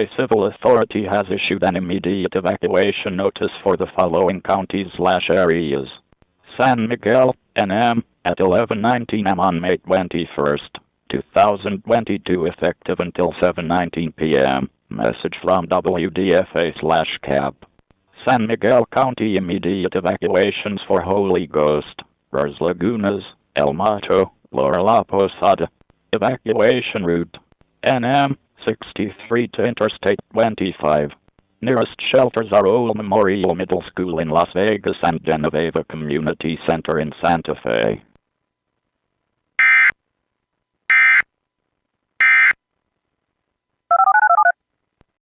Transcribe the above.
Fe Civil Authority has issued an immediate evacuation notice for the following counties/areas. San Miguel, NM, at 11:19 am on May 21st, 2022, effective until 7:19 p.m. Message from WDFA/CAP. San Miguel County immediate evacuations for Holy Ghost, Ver's Lagunas, El Mato, Laura La Posada. Evacuation route: NM 63 to Interstate 25. Nearest shelters are Old Memorial Middle School in Las Vegas and Genoveva Community Center in Santa Fe.